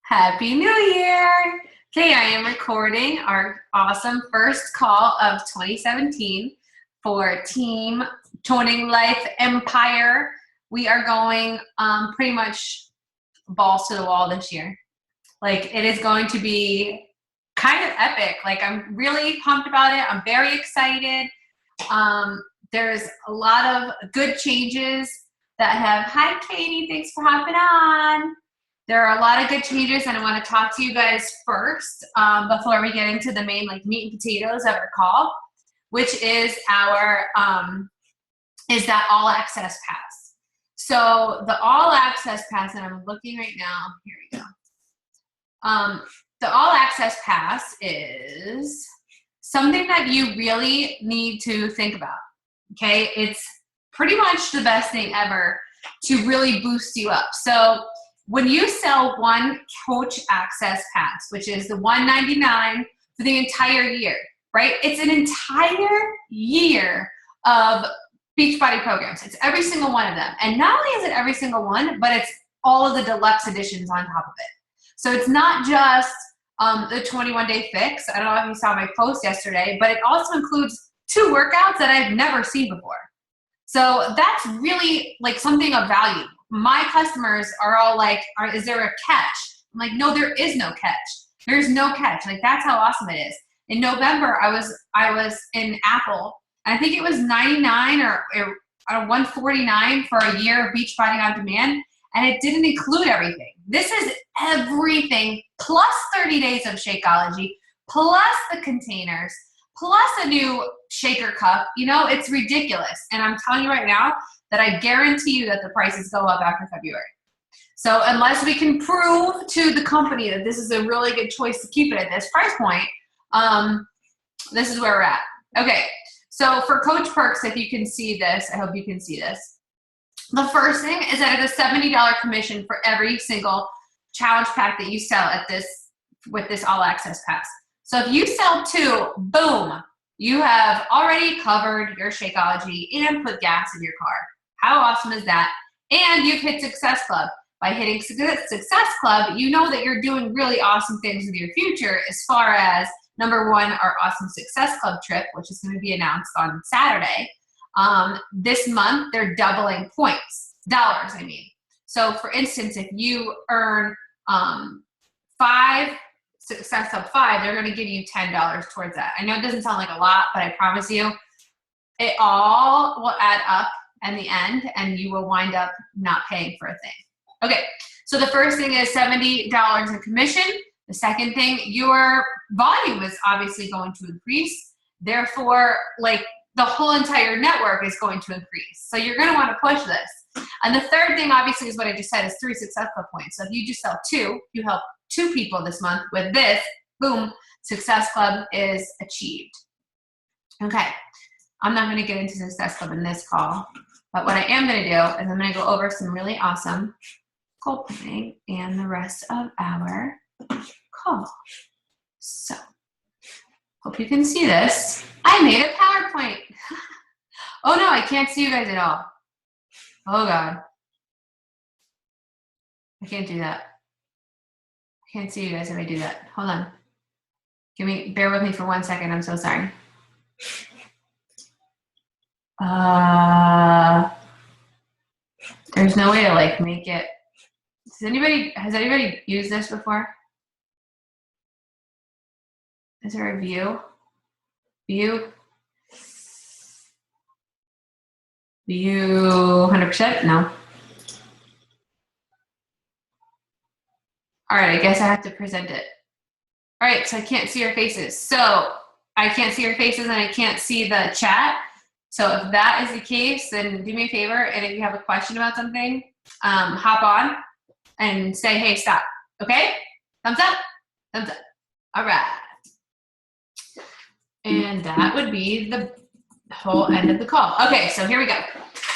Happy New Year! Okay, I am recording our awesome first call of 2017 for Team Toning Life Empire. We are going pretty much balls to the wall this year. Like, it is going to be kind of epic. Like, I'm really pumped about it. I'm very excited. There's a lot of good changes that have, hi Katie, thanks for hopping on. There are a lot of good changes, and I want to talk to you guys first before we get into the main meat and potatoes of our call, which is our that all access pass. So the all access pass, and I'm looking right now. Here we go. The all access pass is something that you really need to think about. Okay, it's pretty much the best thing ever to really boost you up. So when you sell one coach access pass, which is the $199 for the entire year, right? It's an entire year of Beachbody programs. It's every single one of them. And not only is it every single one, but it's all of the deluxe editions on top of it. So it's not just the 21-day fix. I don't know if you saw my post yesterday, but it also includes 2 workouts that I've never seen before. So that's really something of value. My customers are all like, is there a catch? I'm like, no, there is no catch. There's no catch. That's how awesome it is. In November, I was in Apple. I think it was $99 or $149 for a year of Beachbody on Demand, and it didn't include everything. This is everything plus 30 days of Shakeology, plus the containers, plus a new shaker cup. It's ridiculous. And I'm telling you right now that I guarantee you that the prices go up after February. So unless we can prove to the company that this is a really good choice to keep it at this price point, this is where we're at. Okay, so for Coach Perks, if you can see this, I hope you can see this. The first thing is that it's a $70 commission for every single challenge pack that you sell with this all access pass. So if you sell 2, boom, you have already covered your Shakeology and put gas in your car. How awesome is that? And you've hit Success Club. By hitting Success Club, you know that you're doing really awesome things with your future as far as, number 1, our awesome Success Club trip, which is going to be announced on Saturday. This month, they're doubling points. Dollars, I mean. So, for instance, if you earn 5 Success Club 5, they're going to give you $10 towards that. I know it doesn't sound like a lot, but I promise you, it all will add up in the end, and you will wind up not paying for a thing. Okay, so the first thing is $70 in commission. The second thing, your volume is obviously going to increase. Therefore, the whole entire network is going to increase. So you're going to want to push this. And the third thing, obviously, is what I just said, is 3 Success Club points. So if you just sell 2, you help 2 people this month with this, boom, Success Club is achieved. Okay, I'm not going to get into Success Club in this call, but what I am going to do is I'm going to go over some really awesome goal planning and the rest of our call. So, hope you can see this. I made a PowerPoint. Oh no, I can't see you guys at all. Oh God. I can't do that. I can't see you guys if I do that. Hold on. Bear with me for 1 second. I'm so sorry. There's no way to make it. Has anybody used this before? Is there a view? View 100%? No. All right, I guess I have to present it. All right, so I can't see your faces. So I can't see your faces and I can't see the chat. So if that is the case, then do me a favor, and if you have a question about something, hop on and say, hey, stop. Okay? Thumbs up? Thumbs up. All right. And that would be the whole end of the call. Okay, so here we go.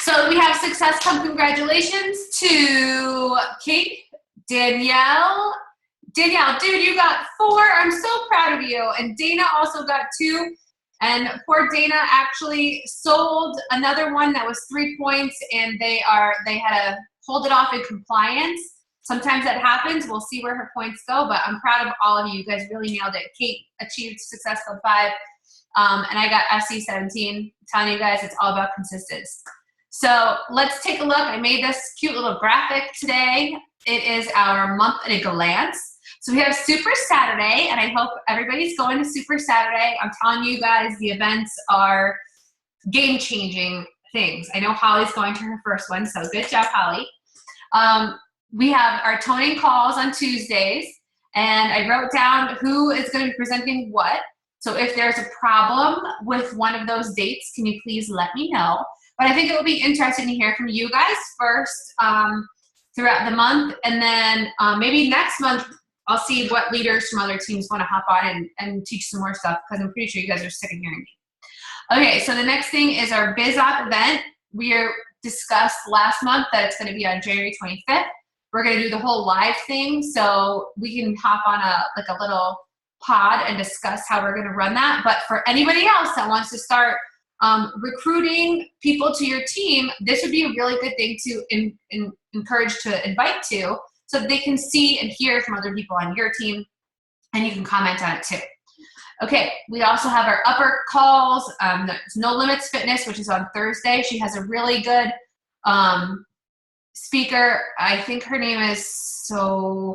So we have Success Club. Congratulations to Kate, Danielle. Danielle, dude, you got 4. I'm so proud of you. And Dana also got 2. And poor Dana actually sold another one that was 3 points, and they had to hold it off in compliance. Sometimes that happens. We'll see where her points go, but I'm proud of all of you. You guys really nailed it. Kate achieved Success Club 5, and I got SC 17. I'm telling you guys, it's all about consistency. So let's take a look. I made this cute little graphic today. It is our month at a glance. So we have Super Saturday, and I hope everybody's going to Super Saturday. I'm telling you guys, the events are game-changing things. I know Holly's going to her first one, so good job, Holly. We have our toning calls on Tuesdays, and I wrote down who is going to be presenting what. So if there's a problem with one of those dates, can you please let me know? But I think it will be interesting to hear from you guys first throughout the month, and then maybe next month I'll see what leaders from other teams want to hop on and teach some more stuff, because I'm pretty sure you guys are sick of hearing me. Okay, so the next thing is our BizOp event. We discussed last month that it's going to be on January 25th. We're going to do the whole live thing, so we can hop on a little pod and discuss how we're going to run that. But for anybody else that wants to start recruiting people to your team, this would be a really good thing to encourage to invite to, so that they can see and hear from other people on your team, and you can comment on it too. Okay, we also have our upper calls. There's No Limits Fitness, which is on Thursday. She has a really good speaker. I think her name is Soleil.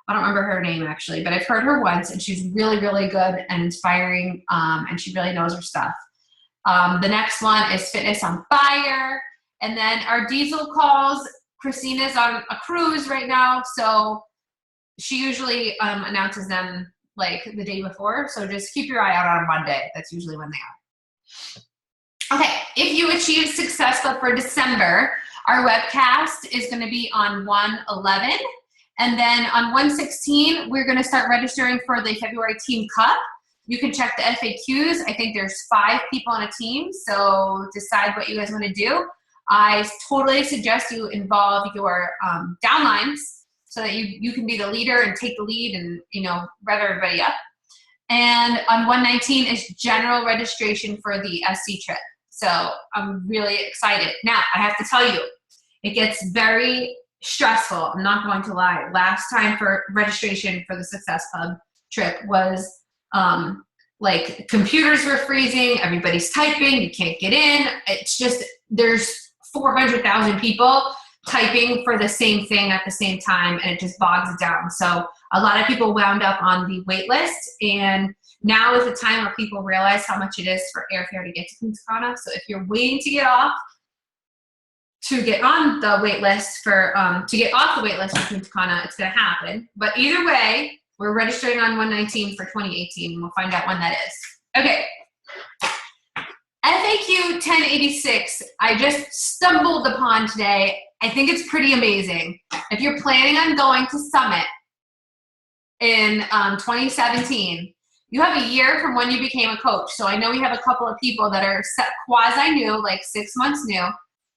I don't remember her name actually, but I've heard her once, and she's really, really good and inspiring, and she really knows her stuff. The next one is Fitness on Fire. And then our diesel calls, Christina's on a cruise right now, so she usually announces them like the day before, so just keep your eye out on Monday. That's usually when they are. Okay, if you achieve Success Club for December, our webcast is going to be on 1/11, and then on 1/16, we're going to start registering for the February Team Cup. You can check the FAQs. I think there's 5 people on a team, so decide what you guys want to do. I totally suggest you involve your downlines so that you can be the leader and take the lead and, rev everybody up. And on 1/19 is general registration for the SC trip. So I'm really excited. Now, I have to tell you, it gets very stressful. I'm not going to lie. Last time for registration for the Success Club trip was like computers were freezing, everybody's typing, you can't get in. It's just, there's 400,000 people typing for the same thing at the same time, and it just bogs it down. So a lot of people wound up on the wait list, and now is the time where people realize how much it is for airfare to get to Punta Cana. So if you're waiting to get off to get on the wait list for to get off the wait list for Punta Cana, it's going to happen. But either way, we're registering on 1/19 for 2018, and we'll find out when that is. Okay. FAQ 1086, I just stumbled upon today. I think it's pretty amazing. If you're planning on going to Summit in 2017, you have a year from when you became a coach. So I know we have a couple of people that are quasi-new, like 6 months new.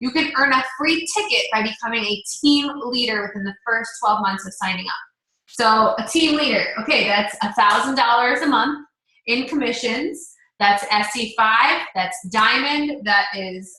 You can earn a free ticket by becoming a team leader within the first 12 months of signing up. So a team leader, okay, that's $1,000 a month in commissions. That's SC5, that's Diamond, that is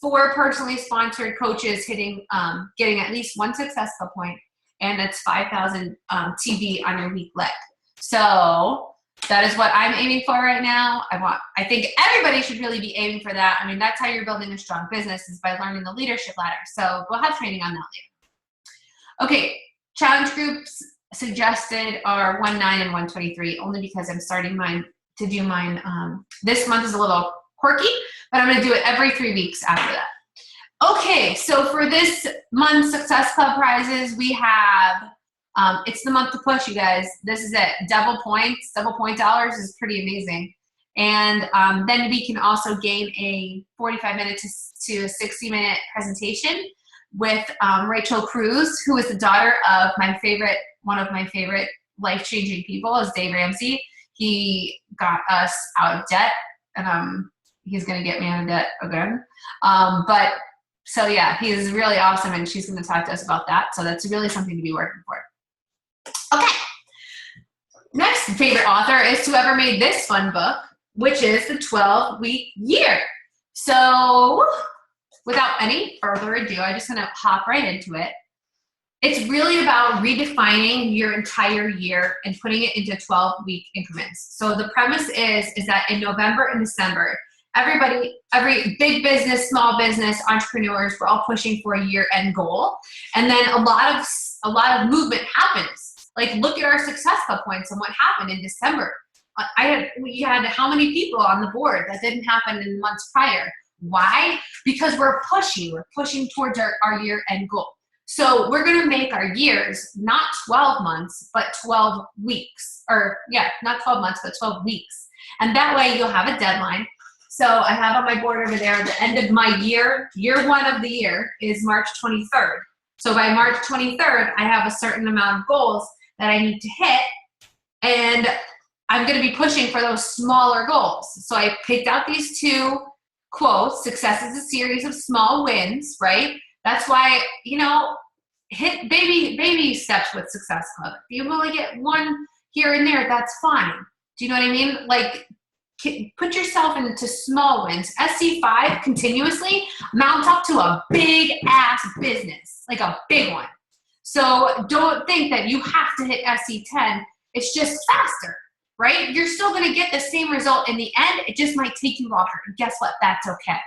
4 personally sponsored coaches getting at least 1 Success Club point, and that's 5,000 TV on your weak leg. So that is what I'm aiming for right now. I think everybody should really be aiming for that. I mean, that's how you're building a strong business, is by learning the leadership ladder. So we'll have training on that later. Okay, challenge groups suggested are 1/9 and 1/23, only because I'm starting to do mine. This month is a little quirky, but I'm going to do it every 3 weeks after that. Okay, so for this month's Success Club prizes, we have, it's the month to push, you guys. This is it. Double point dollars is pretty amazing. And then we can also gain a 45-minute to 60-minute presentation with Rachel Cruz, who is the daughter of one of my favorite life-changing people, is Dave Ramsey. He got us out of debt, and he's going to get me out of debt again. So yeah, he's really awesome, and she's going to talk to us about that. So that's really something to be working for. Okay. Next favorite author is whoever made this fun book, which is the 12-week year. So without any further ado, I'm just gonna hop right into it. It's really about redefining your entire year and putting it into 12-week increments. So the premise is that in November and December, everybody, every big business, small business, entrepreneurs, we're all pushing for a year-end goal. And then a lot of movement happens. Like, look at our Success Club points and what happened in December. We had how many people on the board that didn't happen in the months prior? Why? Because we're pushing towards our year-end goal. So we're going to make our years not 12 months, but 12 weeks. Or yeah, not 12 months, but 12 weeks. And that way you'll have a deadline. So I have on my board over there, the end of my year one of the year is March 23rd. So by March 23rd, I have a certain amount of goals that I need to hit. And I'm going to be pushing for those smaller goals. So I picked out these two quotes. Success is a series of small wins, right? That's why, hit baby steps with Success Club. If you only get one here and there, that's fine. Do you know what I mean? Like, put yourself into small wins. SC5 continuously mounts up to a big ass business, like a big one. So don't think that you have to hit SC10. It's just faster, right? You're still going to get the same result in the end. It just might take you longer. And guess what? That's okay.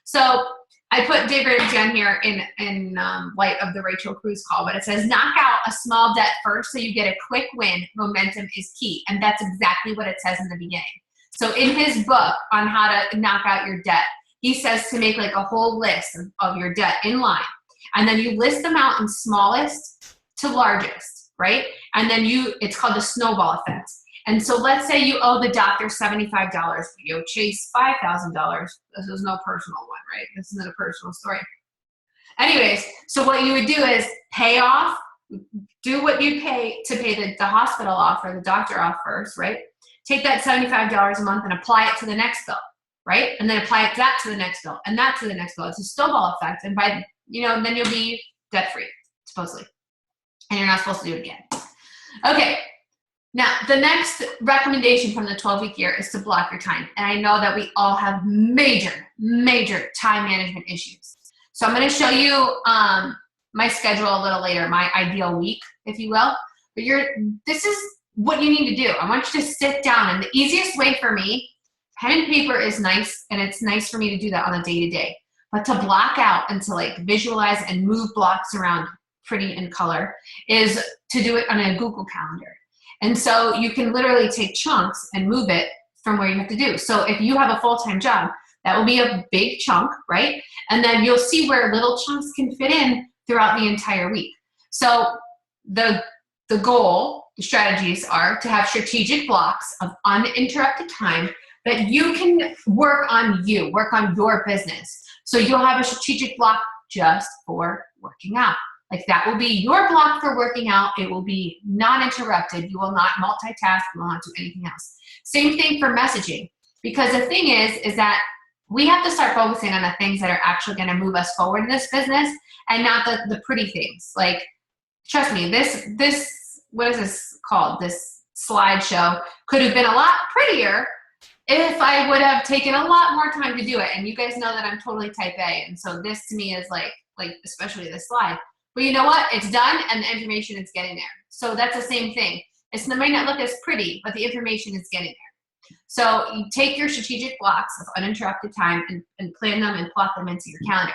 So I put David again here in light of the Rachel Cruz call, but it says, knock out a small debt first so you get a quick win. Momentum is key. And that's exactly what it says in the beginning. So in his book on how to knock out your debt, he says to make like a whole list of your debt in line. And then you list them out in smallest to largest, right? And then it's called the snowball effect. And so let's say you owe the doctor $75, but you owe Chase $5,000. This is no personal one, right? This isn't a personal story. Anyways, so what you would do is pay off, do what you pay to pay the hospital off or the doctor off first, right? Take that $75 a month and apply it to the next bill, right? And then apply that to the next bill and that to the next bill. It's a snowball effect. And then you'll be debt free, supposedly. And you're not supposed to do it again. Okay. Now, the next recommendation from the 12-week year is to block your time. And I know that we all have major time management issues. So I'm going to show you my schedule a little later, my ideal week, if you will. But this is what you need to do. I want you to sit down. And the easiest way for me, pen and paper is nice, and it's nice for me to do that on a day-to-day. But to block out and to like visualize and move blocks around pretty in color is to do it on a Google Calendar. And so you can literally take chunks and move it from where you have to do. So if you have a full-time job, that will be a big chunk, right? And then you'll see where little chunks can fit in throughout the entire week. So the goal, the strategies are to have strategic blocks of uninterrupted time that you can work on your business. So you'll have a strategic block just for working out. Like that will be your block for working out. It will be non-interrupted. You will not multitask. You will not do anything else. Same thing for messaging. Because the thing is that we have to start focusing on the things that are actually going to move us forward in this business and not the pretty things. Like, trust me, this, what is this called? This slideshow could have been a lot prettier if I would have taken a lot more time to do it. And you guys know that I'm totally type A. And so this to me is like especially this slide. But you know what? It's done and the information is getting there. So that's the same thing. It might not look as pretty, but the information is getting there. So you take your strategic blocks of uninterrupted time and plan them and plot them into your calendar.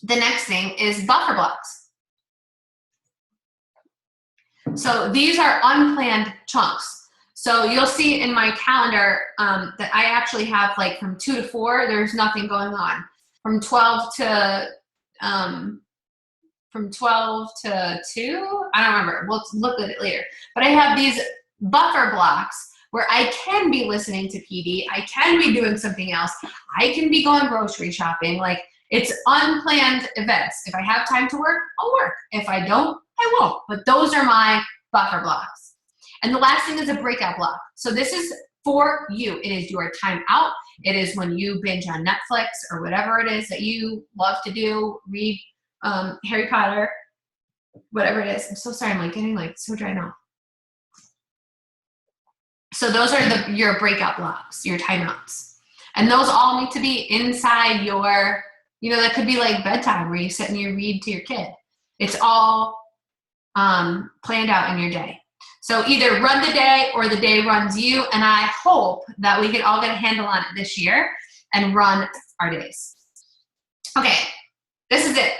The next thing is buffer blocks. So these are unplanned chunks. So you'll see in my calendar that I actually have like from 2 to 4, there's nothing going on. From 12 to 2, I don't remember. We'll look at it later. But I have these buffer blocks where I can be listening to PD. I can be doing something else. I can be going grocery shopping. Like, it's unplanned events. If I have time to work, I'll work. If I don't, I won't. But those are my buffer blocks. And the last thing is a breakout block. So this is for you. It is your time out. It is when you binge on Netflix or whatever it is that you love to do, read Harry Potter, whatever it is. I'm so sorry, I'm getting so dry now. So those are your breakout blocks, your timeouts. And those all need to be inside your That could be like bedtime where you sit and you read to your kid. It's all planned out in your day. So either run the day or the day runs you, and I hope that we can all get a handle on it this year and run our days. Okay, this is it.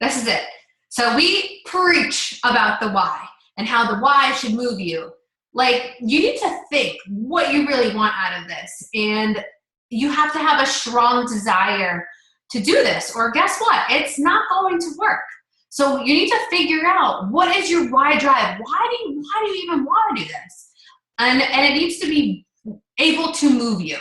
This is it. So we preach about the why and how the why should move you. Like, you need to think what you really want out of this, and you have to have a strong desire to do this, or guess what? It's not going to work. So you need to figure out, what is your why drive? Why do you even want to do this? And it needs to be able to move you.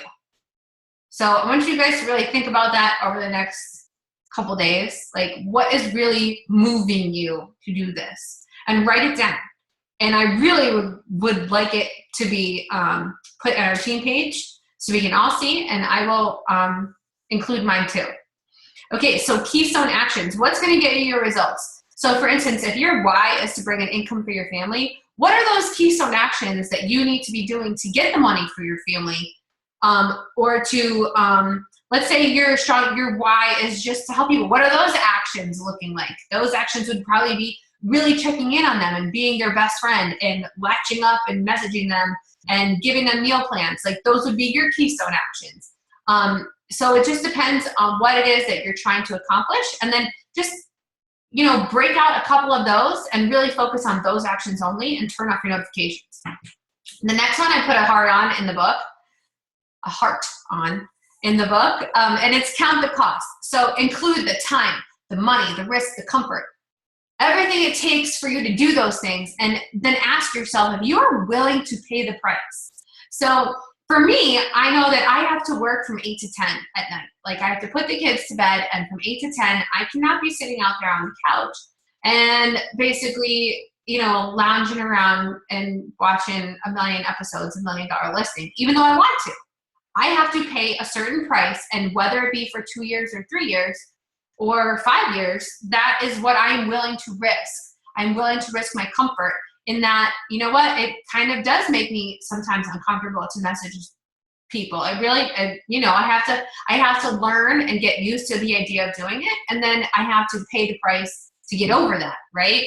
So I want you guys to really think about that over the next couple days. Like, what is really moving you to do this? And write it down. And I really would like it to be put on our team page so we can all see, and I will include mine too. Okay, so keystone actions. What's going to get you your results? So for instance, if your why is to bring in income for your family, what are those keystone actions that you need to be doing to get the money for your family? Or to, let's say your why is just to help people. What are those actions looking like? Those actions would probably be really checking in on them and being their best friend and latching up and messaging them and giving them meal plans. Like, those would be your keystone actions. So it just depends on what it is that you're trying to accomplish, and then just, break out a couple of those and really focus on those actions only and turn off your notifications. The next one I put a heart on in the book, and it's count the cost. So include the time, the money, the risk, the comfort, everything it takes for you to do those things, and then ask yourself if you are willing to pay the price. So for me, I know that I have to work from 8 to 10 at night. Like, I have to put the kids to bed, and from 8 to 10, I cannot be sitting out there on the couch and basically, lounging around and watching a million episodes of $1 Million Listing, even though I want to. I have to pay a certain price, and whether it be for 2 years or 3 years or 5 years, that is what I'm willing to risk. I'm willing to risk my comfort in that, it kind of does make me sometimes uncomfortable to message people. I really, I have to learn and get used to the idea of doing it, and then I have to pay the price to get over that, right?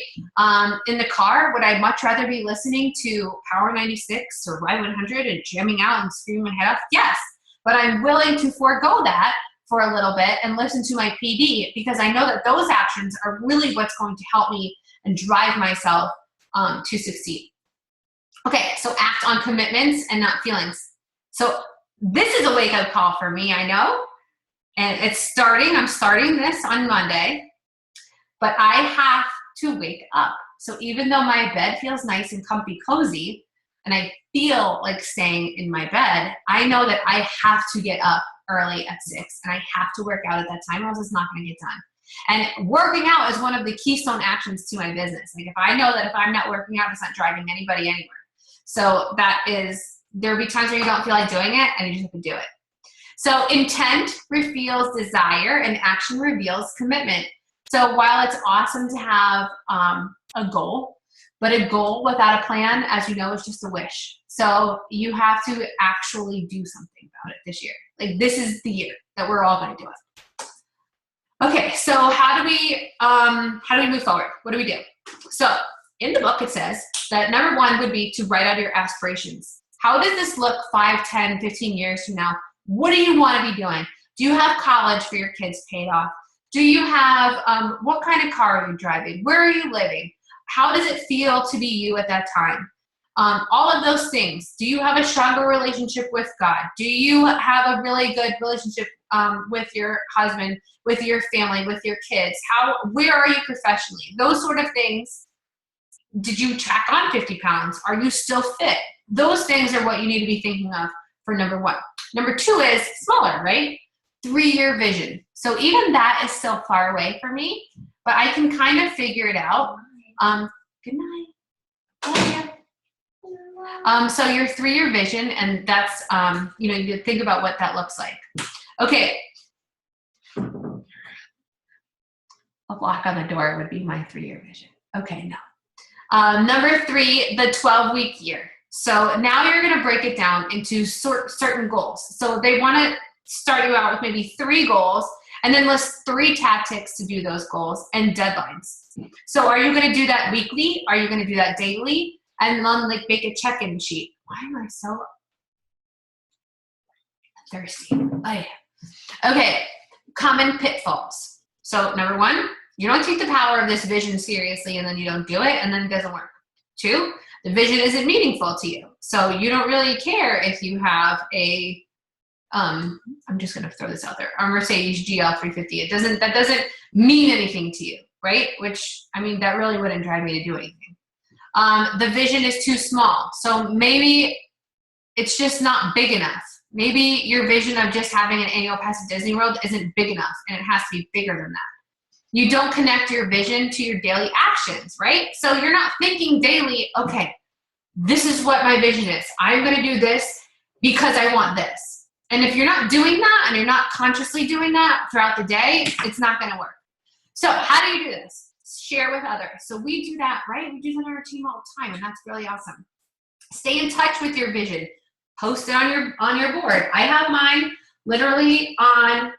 In the car, would I much rather be listening to Power 96 or Y100 and jamming out and screaming my head off? Yes, but I'm willing to forego that for a little bit and listen to my PD, because I know that those actions are really what's going to help me and drive myself to succeed. Okay, so act on commitments and not feelings. So this is a wake-up call for me, I know, and I'm starting this on Monday, but I have to wake up. So even though my bed feels nice and comfy, cozy, and I feel like staying in my bed, I know that I have to get up early at 6, and I have to work out at that time, or else it's not going to get done. And working out is one of the keystone actions to my business. Like, if I know that if I'm not working out, it's not driving anybody anywhere. So there'll be times where you don't feel like doing it, and you just have to do it. So intent reveals desire, and action reveals commitment. So while it's awesome to have a goal, but a goal without a plan, as you know, is just a wish. So you have to actually do something about it this year. Like, this is the year that we're all going to do it. Okay, so how do we move forward? What do we do? So in the book, it says that number 1 would be to write out your aspirations. How does this look 5, 10, 15 years from now? What do you want to be doing? Do you have college for your kids paid off? Do you have, what kind of car are you driving? Where are you living? How does it feel to be you at that time? All of those things. Do you have a stronger relationship with God? Do you have a really good relationship with your husband, with your family, with your kids? Where are you professionally? Those sort of things. Did you tack on 50 pounds? Are you still fit? Those things are what you need to be thinking of for number 1. Number 2 is smaller, right? 3-year vision. So even that is still far away for me, but I can kind of figure it out. Good night. Love you. So your 3-year vision, and that's, you think about what that looks like. Okay. A lock on the door would be my 3-year vision. Okay, no. Number 3, the 12-week year. So now you're going to break it down into certain goals. So they want to start you out with maybe 3 goals, And then list 3 tactics to do those goals and deadlines. So are you going to do that weekly? Are you going to do that daily? And then like make a check-in sheet. Why am I so thirsty? Oh, yeah. Okay, common pitfalls. So number 1, you don't take the power of this vision seriously and then you don't do it and then it doesn't work. 2, the vision isn't meaningful to you. So you don't really care if you have a, I'm just going to throw this out there, a Mercedes GL 350. That doesn't mean anything to you, right? Which, I mean, that really wouldn't drive me to do anything. The vision is too small. So maybe it's just not big enough. Maybe your vision of just having an annual pass to Disney World isn't big enough and it has to be bigger than that. You don't connect your vision to your daily actions, right? So you're not thinking daily, okay, this is what my vision is. I'm going to do this because I want this. And if you're not doing that and you're not consciously doing that throughout the day, it's not going to work. So how do you do this? Share with others. So we do that, right? We do that on our team all the time, and that's really awesome. Stay in touch with your vision. Post it on your board. I have mine literally on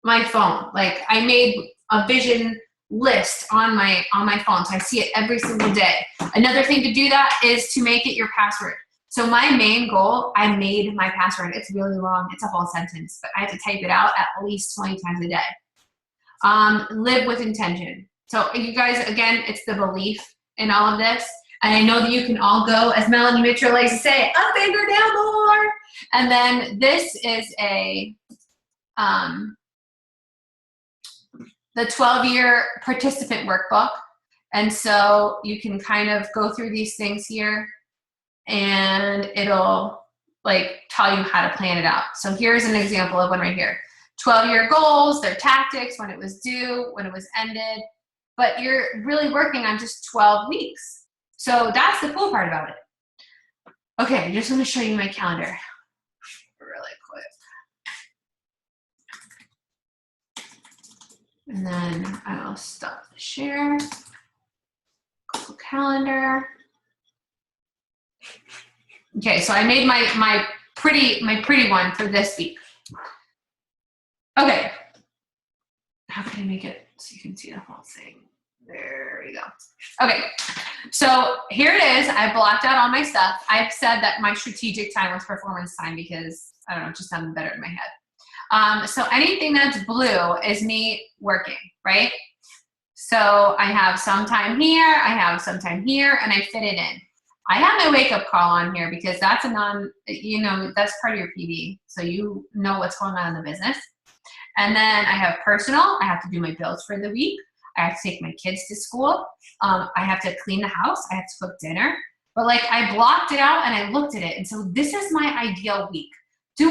my phone. Like I made a vision list on my phone, so I see it every single day. Another thing to do that is to make it your password. So my main goal, I made my password. It's really long. It's a whole sentence, but I have to type it out at least 20 times a day. Live with intention. So you guys, again, it's the belief in all of this. And I know that you can all go, as Melanie Mitchell likes to say, up and or down more. And then this is the 12-year participant workbook. And so you can kind of go through these things here and it'll like tell you how to plan it out. So here's an example of one right here. 12-year goals, their tactics, when it was due, when it was ended, but you're really working on just 12 weeks. So that's the cool part about it. Okay, I just want to show you my calendar really quick. And then I'll stop the share. Google Calendar. Okay, so I made my pretty one for this week. Okay. How can I make it so you can see the whole thing? There we go. Okay, so here it is. I blocked out all my stuff. I've said that my strategic time was performance time because, I don't know, it just sounded better in my head. So anything that's blue is me working, right? So I have some time here, I have some time here, and I fit it in. I have my wake-up call on here because that's that's part of your PD, so you know what's going on in the business. And then I have personal. I have to do my bills for the week. I have to take my kids to school. I have to clean the house. I have to cook dinner. But like I blocked it out and I looked at it. And so this is my ideal week. You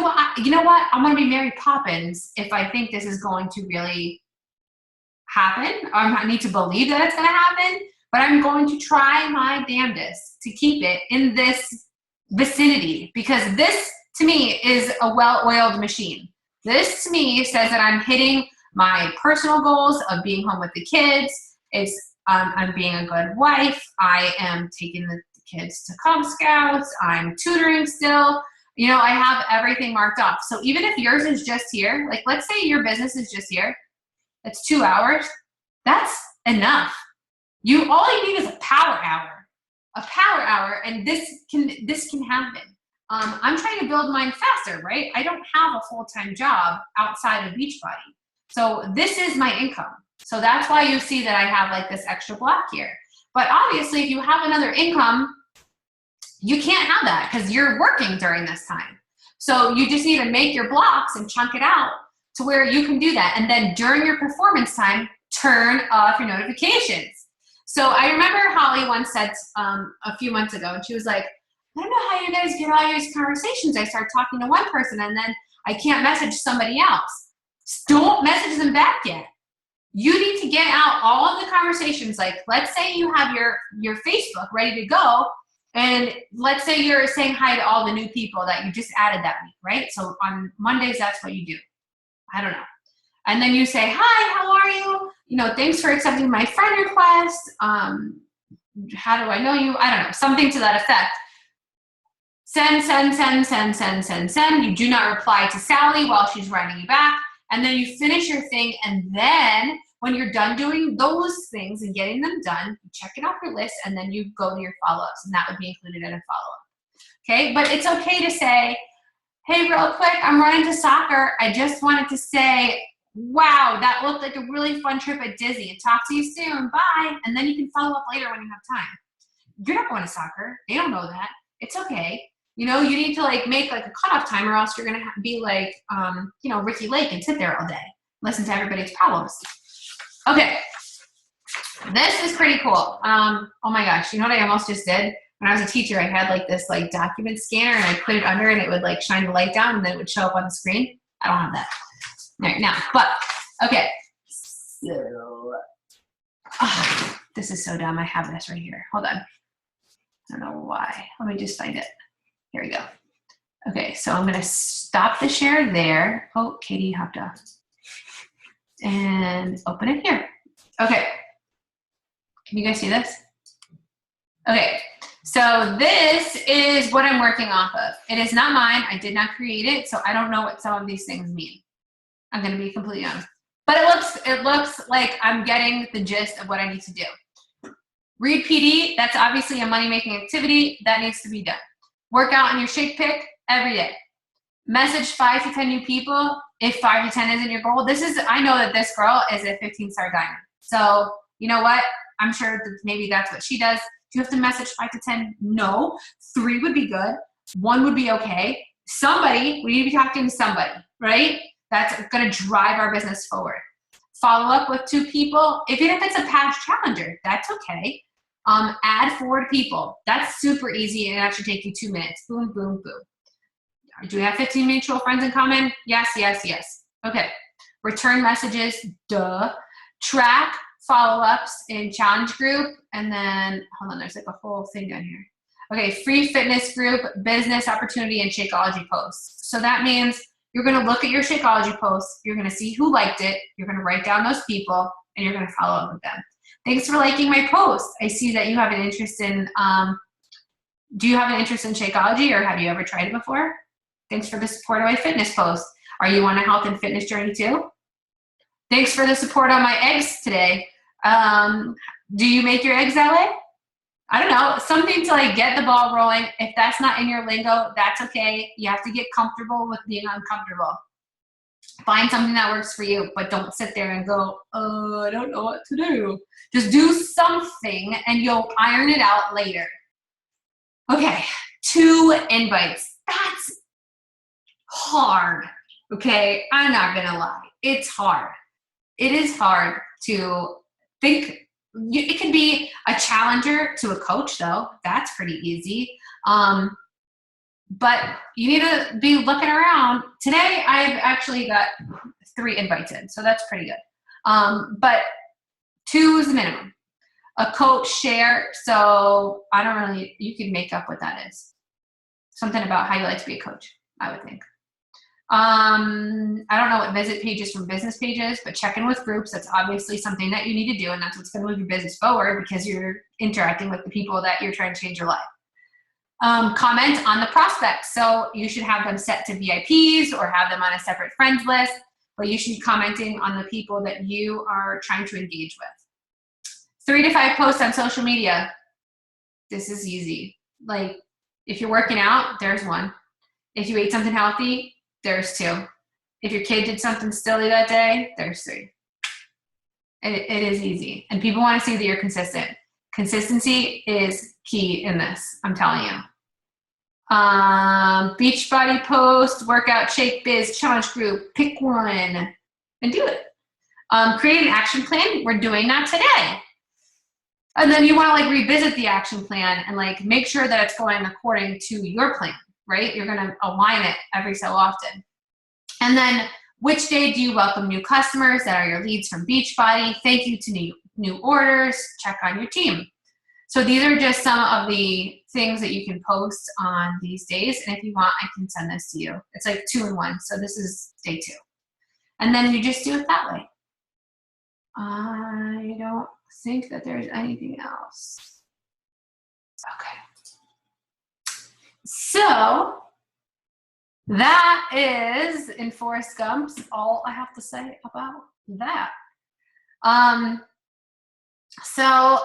know what? I'm going to be Mary Poppins if I think this is going to really happen. I need to believe that it's going to happen. But I'm going to try my damnedest to keep it in this vicinity because this, to me, is a well-oiled machine. This, to me, says that I'm hitting my personal goals of being home with the kids. I'm being a good wife. I am taking the kids to Cub Scouts. I'm tutoring still. I have everything marked off. So even if yours is just here, like let's say your business is just here, that's 2 hours. That's enough. All you need is a power hour, and this can happen. I'm trying to build mine faster, right? I don't have a full-time job outside of Beachbody. So this is my income. So that's why you see that I have like this extra block here. But obviously if you have another income, you can't have that because you're working during this time. So you just need to make your blocks and chunk it out to where you can do that. And then during your performance time, turn off your notifications. So I remember Holly once said a few months ago, and she was like, I don't know how you guys get all these conversations. I start talking to one person and then I can't message somebody else. Don't message them back yet. You need to get out all of the conversations. Like, let's say you have your Facebook ready to go, and let's say you're saying hi to all the new people that you just added that week, right? So on Mondays, that's what you do. I don't know. And then you say, hi, how are you? Thanks for accepting my friend request. How do I know you? I don't know, something to that effect. Send. You do not reply to Sally while she's writing you back. and then you finish your thing, and then when you're done doing those things and getting them done, you check it off your list, and then you go to your follow-ups, and that would be included in a follow-up. Okay, but it's okay to say, hey, real quick, I'm running to soccer. I just wanted to say, wow, that looked like a really fun trip at Disney. Talk to you soon. Bye. And then you can follow up later when you have time. You're not going to soccer. They don't know that. It's okay. You know, you need to like make like a cutoff time, or else you're going to be like, you know, Ricky Lake and sit there all day, listen to everybody's problems. Okay. This is pretty cool. Oh my gosh. You know what I almost just did? When I was a teacher, I had like this like document scanner, and I put it under, and it would like shine the light down, and then it would show up on the screen. I don't have that right now, but okay. So this is so dumb. I have this right here. Hold on. I don't know why. Let me just find it. Here we go. Okay, so I'm gonna stop the share there. Oh, Katie hopped off. And open it here. Okay. Can you guys see this? Okay. So this is what I'm working off of. It is not mine. I did not create it, so I don't know what some of these things mean. I'm going to be completely honest. But it looks like I'm getting the gist of what I need to do. Read PD, that's obviously a money-making activity. That needs to be done. Work out on your shake pick every day. Message 5 to 10 new people if 5 to 10 isn't your goal. I know that this girl is a 15-star diamond. So you know what? I'm sure that maybe that's what she does. Do you have to message 5 to 10? No. 3 would be good. 1 would be okay. We need to be talking to somebody, right? That's going to drive our business forward. Follow up with 2 people. Even if it's a past challenger, that's okay. Add 4 people. That's super easy, and that should take you 2 minutes. Boom, boom, boom. Do we have 15 mutual friends in common? Yes, yes, yes. Okay. Return messages, duh. Track follow-ups in challenge group, and then hold on, there's like a whole thing down here. Okay, free fitness group, business opportunity, and Shakeology posts. So that means you're going to look at your Shakeology posts, you're going to see who liked it, you're going to write down those people, and you're going to follow up with them. Thanks for liking my post. I see that you have an interest in, do you have an interest in Shakeology, or have you ever tried it before? Thanks for the support of my fitness post. Are you on a health and fitness journey too? Thanks for the support on my eggs today. Do you make your eggs that way? I don't know, something to like get the ball rolling. If that's not in your lingo, that's okay. You have to get comfortable with being uncomfortable. Find something that works for you, but don't sit there and go, I don't know what to do. Just do something and you'll iron it out later. Okay, 2 invites. That's hard, okay? I'm not gonna lie, it's hard. It is hard to think. It could be a challenger to a coach, though. That's pretty easy. But you need to be looking around. Today, I've actually got 3 invites in, so that's pretty good. But 2 is the minimum. A coach share, so I don't really, you can make up what that is. Something about how you like to be a coach, I would think. I don't know what visit pages from business pages, but check in with groups. That's obviously something that you need to do, and that's what's going to move your business forward because you're interacting with the people that you're trying to change your life. Comment on the prospects. So you should have them set to VIPs or have them on a separate friends list, but you should be commenting on the people that you are trying to engage with. 3 to 5 posts on social media. This is easy. Like if you're working out, there's 1. If you ate something healthy, there's 2. If your kid did something silly that day, there's 3. It is easy. And people want to see that you're consistent. Consistency is key in this, I'm telling you. Beachbody post, workout, shake biz, challenge group, pick one and do it. Create an action plan. We're doing that today. And then you want to like revisit the action plan and like make sure that it's going according to your plan. Right? You're going to align it every so often. And then which day do you welcome new customers that are your leads from Beachbody? Thank you to new orders. Check on your team. So these are just some of the things that you can post on these days. And if you want, I can send this to you. It's like 2 in 1. So this is day 2. And then you just do it that way. I don't think that there's anything else. Okay. So that is, in Forrest Gump's, all I have to say about that. So